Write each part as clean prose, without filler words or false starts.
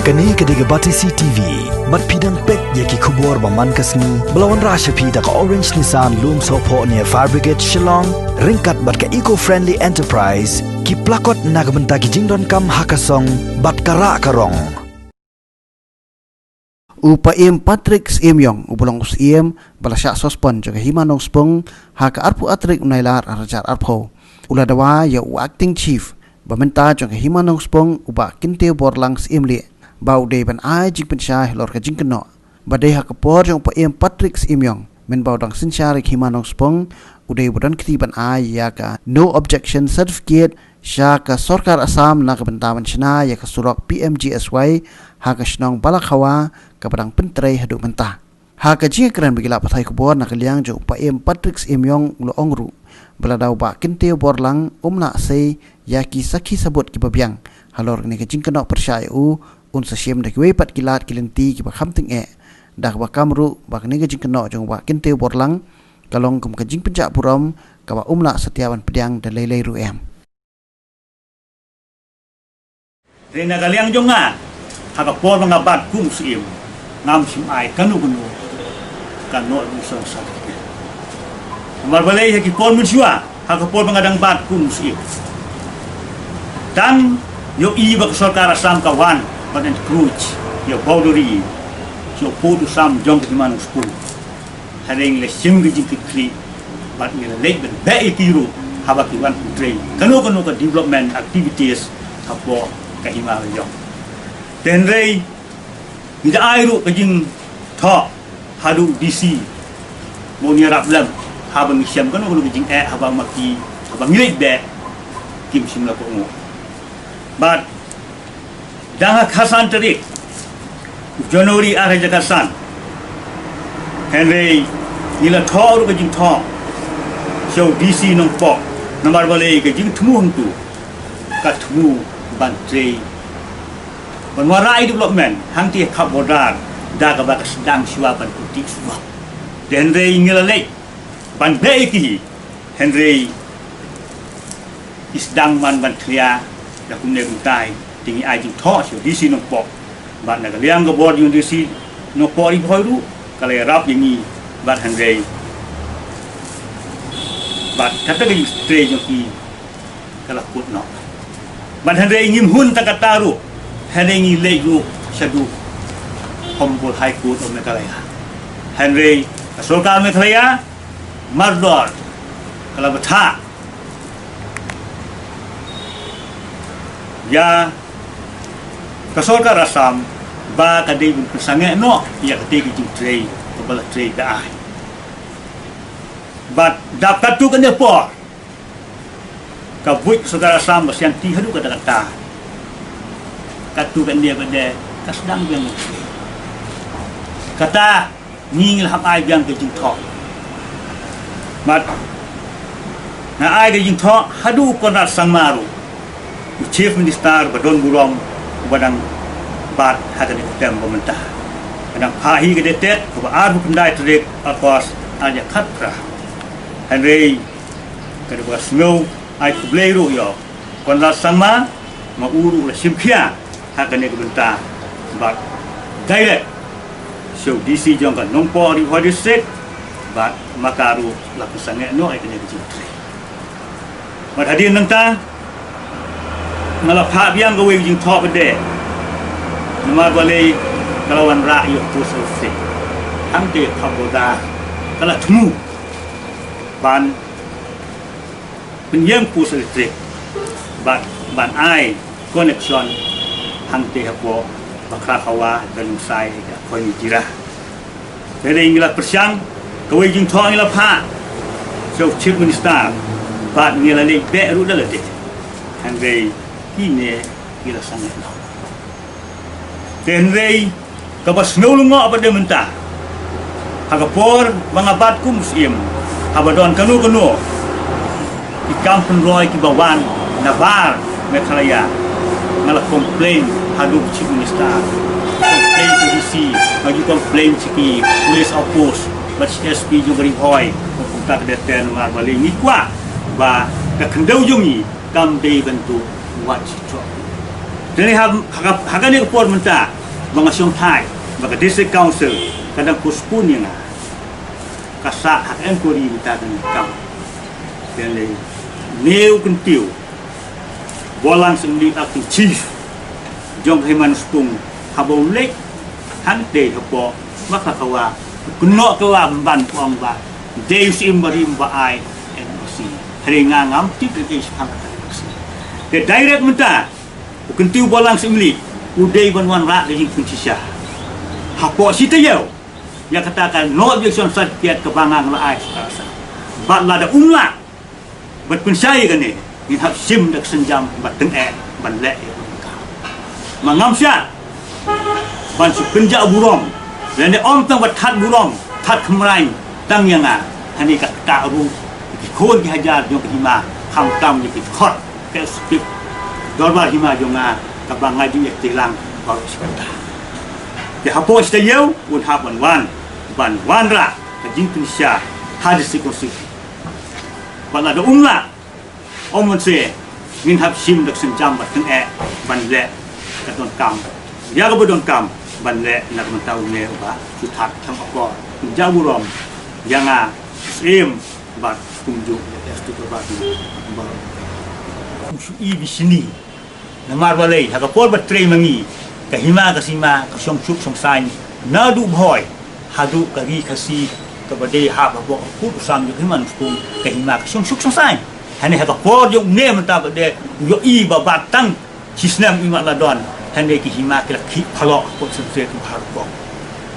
Kani kediga Batisi TV, mat pidang pek yaki kubur baman kasni, belawan rasha pida ka Orange Nissan Loom Sopo near Fire Brigade Shillong, ringkat bat ka eco-friendly enterprise, ki plakot nagbenta ki jingdon kam hakasong, bat kara karong. Upa Patrick Yong ubulong balasya sospon jaga himanong spong haka arpu atrik unailar arajar arpo uladawa ya acting chief bamenta jaga himanong spong uba kinte borlang li bau de ban ai jing pensya lor ka jing keno badai haka por jong Upa Patrick Yong men bau dang sinsyari himanong spong udai budan kiti ban ai ya ka no objection certificate Syaka Sorkar Assam na kabentaman sina ya kasurok PMGSY haka sinong balakawa kapadang pentrei haduk mentah. Haka jing keren begila patai kubor na kaliang jo Upa Patrick Yong ulo ongru beladau ba kinteo borlang umna sei yaki saki sabut ki babiang halor ni ka jing kenok persyai unsa syem dak wepat kilat kilenti ki ba khamting dak ba kamru ba ni ka jing kenok jo ba kinteo borlang kalong kum ka jing pencak puram ka ba umna setiawan pediang dan lelei ru Rena kaliang jonga haka por mga bat kum sim ngam sim ai kanu kanu musong sa mar balay haki por munsua haka por mga dang bat kum sim dan yo iba Sorkar Assam kawan badan cruise yo boundary yo podu sam jong ki manung school haring le sim gi kli bat ni le ben be kiru haba ki wan train kanu ka development activities hapo kahima yo tenrei ida airu kajing tho hadu DC monia rablam habang siam kan ulu kajing habang maki habang ngilek be kim simla ko mo but dah khasan tarik Januari are jakasan henrei ila tho ulu kajing tho so DC nong po nambar bale kajing thmu hangtu ka thmu bantrei Penwarai development hangti khap bodar da ka ba sedang siwapan putik suwa Henry ngelalek ban beiki Henry isdang man ban klia da kumne gutai tingi ai jing tho so disi no po ban na liang go bod yung disi no po ri hoiru kale rap yingi ban Henry ban kata ge stray yo ki kala put no ban Henry ngim hun takataru Henry leju sadu Humboldt High Court of Meghalaya. Henry Sorkar Meghalaya Mardor Kalabata ya Sorkar Assam ba kadai bin sange no ya kadai ki tray kebala tray da ai but dapat tu kan depo ka buik Sorkar Assam basian ti hadu kata katu kan dia pada kasdang biang kata ngingil hak ai biang ke jing tho mat na ai ke jing tho hadu konrat sangmaru chief minister badon burom badang bat hakan tem pemerintah badang phahi ke detet ko ar pendai trek akos aja khatra Henry ke ba smeu ai kubleiru yo konrat sangma ma uru la simpia hakan ni bentar bat direct so DC jong kan nompo di district bat makaru la kusange no ai kene ji bat hadin nang ta ngala pha biang go jing tho bede nama bale kalawan ra yo puso se hamte khaboda kala thmu ban penyang puso district bat ban ai connection hangte hapo bakra kawa dan sai ga koi jira dere ingila persyang koi jing tho ingila pha so chief minister bat ngila le be ru dalate hangre kine ila sangat no tenrei ka bas nulungo apa de menta hagapor mga bat kum sim habadon kanu ikam penroy ki bawan nabar Meghalaya ngala complain hadu chief minister complain to DC maju complain ciki police outpost but SP juga rihoi untuk deten mar bali ni kwa ba ka kendau jungi kam dei bentuk wat cicok Jadi hagan ni pun minta mga siyong Thai, mga district council, kadang puspun yang kasak hagan ko rin minta kan kam. Jadi neu kentiu, bolang sendiri acting chief, jong himan spung habau lek, hang day hapo, maka kawa, kuno kawa ban puang ba, deus imbarim ba ai, NOC, hari ngangam tidak is hang. Ke direct minta kentiu bolang semli udai banwan rak dari kuncisya hapo sita yau yang katakan no objection certificate kebangang la ai rasa bat la da umla bat pensai kan ni hab sim dak senjam bat teng ban le mangam sya ban su kenja burong dan om tang bat that burong that kemrai tang yang hani ka ka ru khon ki hajar jong hima kham tam ni ki khot ke skip dorbar hima jonga kabang ngaji tilang baru sebentar ya hapo stayau un haban wan ra kajing tunisya hadis konstitusi bala da umla omon se min hab sim dak senjam bat teng ban le katon kam ya ga bodon kam ban le nak mentau ne ba sutat tham ko jawurom yanga sim bat kunjuk estu ba i di sini namar balai ha kapor batre mangi kahima kasima kasyong chuk song sai nadu bhoi hadu kari kasi kabade ha babo pu sam ju himan spung kahima kasyong chuk song sai hani ha kapor ju ne mata bade yo i ba batang sistem i mat ladon hani ki hima kila ki phalo ko sense tu har ko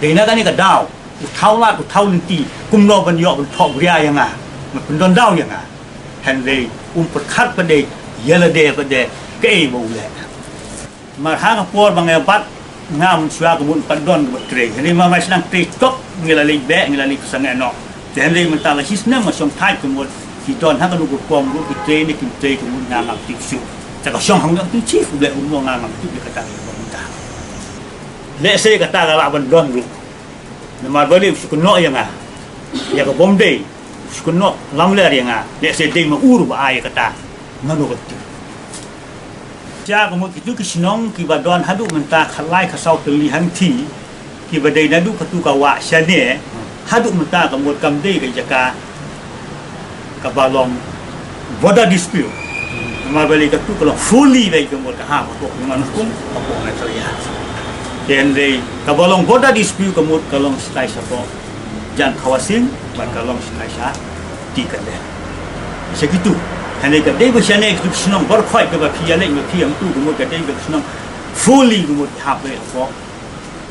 de na kani ka daw u thau la u thau linti kum no ban yo ban thok ria yanga ma pun don daw yanga hani perkhat bade yala de bade kei boleh. Marhang por bangai bat ngam suak mun padon betre. Ini mama sedang TikTok ngilalai be ngilalai kesangai no. Jadi mentala hisna masong Thai kemun hidon hang lu pom lu betre ni kimte kemun ngam tiksu. Cakap syong hang tu chief boleh umur ngam tu dia kata minta. Le saya kata kalau bandon lu. Namar balik sukuno yang ya ke bomdei sukuno lamler yang le saya dei ma uru ba ay kata ngano betul. Cha kemudian itu kesenong kibadon hadu mentah khalai kasau terlihan ti kibadai nadu katu kawa syane hadu mentah kemudian kamdei ke jaka kabalong border dispute nama balik katu kalau fully baik kemudian ha pokok dengan hukum pokok material dan dei kabalong border dispute kemudian kalau setai sapo jan kawasin ban kalau setai sa tikan deh segitu hanya kadai bersama itu senang berkhoi ke bapia lek bapia itu kemudian kadai bersenang fully kemudian hape kok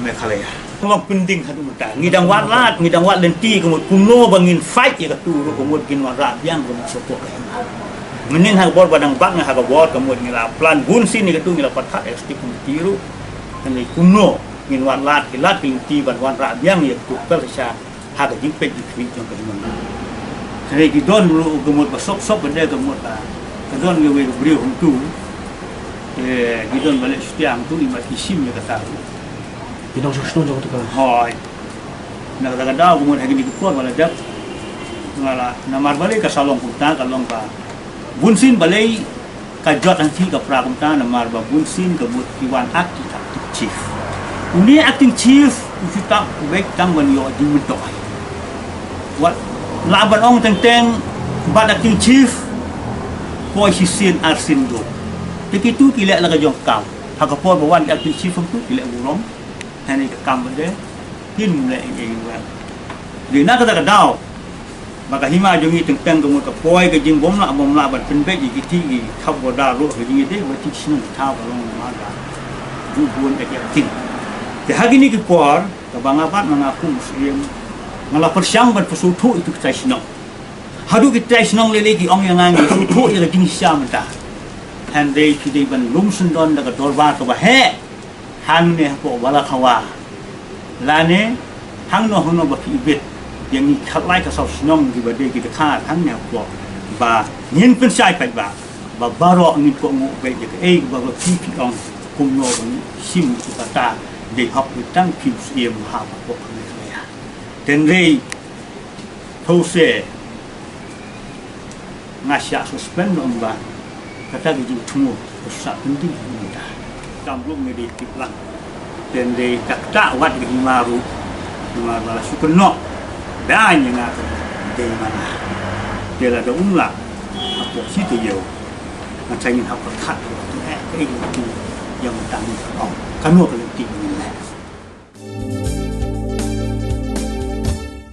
mereka leh. Kalau penting hadu muda, ngidang wat lenti kemudian kuno bangin fight ya tu kemudian warat yang kemudian sopok kena. Menin hak bor badang bak ngah hak bor kemudian ngila plan bunsi ni ketu ngila pathat ekstip tiru, hanya kuno ngin warat kilat lenti ban warat yang ya tu persya hak jimpet jimpet jong kemudian. Jadi kita dulu kemudian besok benda kemudian kita ngewe beliau untuk kita balik setiap tu lima kisim ya kata. Bidang susun jauh tu kan. Hai. Nak kata kemudian hari ni kuat malah jap ngala namar balik ke salong punta kalong ka bunsin balik kajot nanti ke prakunta namar ba bunsin kemudian kiwan aktif chief. Uni acting chief kita baik tang ban yo di mentok. What laban ong teng bad acting chief poisisin arsin do begitu kilek la jong kam hakapor bawan acting chief tu kilek burong hani ka kam bende hin le ye wan di na kata daw maka hima jongi teng kemu ka poi ka jing bom la ban pen be gi ti gi khab boda ro gi de wa ti sinu tha balong ma da du bun ke tin ke hagini ki por ka bangapat mengaku muslim malah persiang ban pesutu itu kita senang. Hadu kita senang lelaki orang yang angin pesutu yang tinggi siam dah. Handai kita ban lumsun don dekat dorbar tu bah hang ni apa wala kawa. Lane hang no bah ibet yang ni kalai kasau senang di badai kita kah hang ni apa bah nyin pensai pai bah barok ni ko ngu baik je bah pipi orang kumno sim kata de hap tang pim siam ha apa dan rei pose ngasya suspend nombor kata gigi tunggu besar penting mudah jam belum di tiplang dan di tak wat di maru malah sukenok dan yang ada di mana dia ada umlah apa situ yo macam ini apa kat tu itu yang tanggung kan mau kalau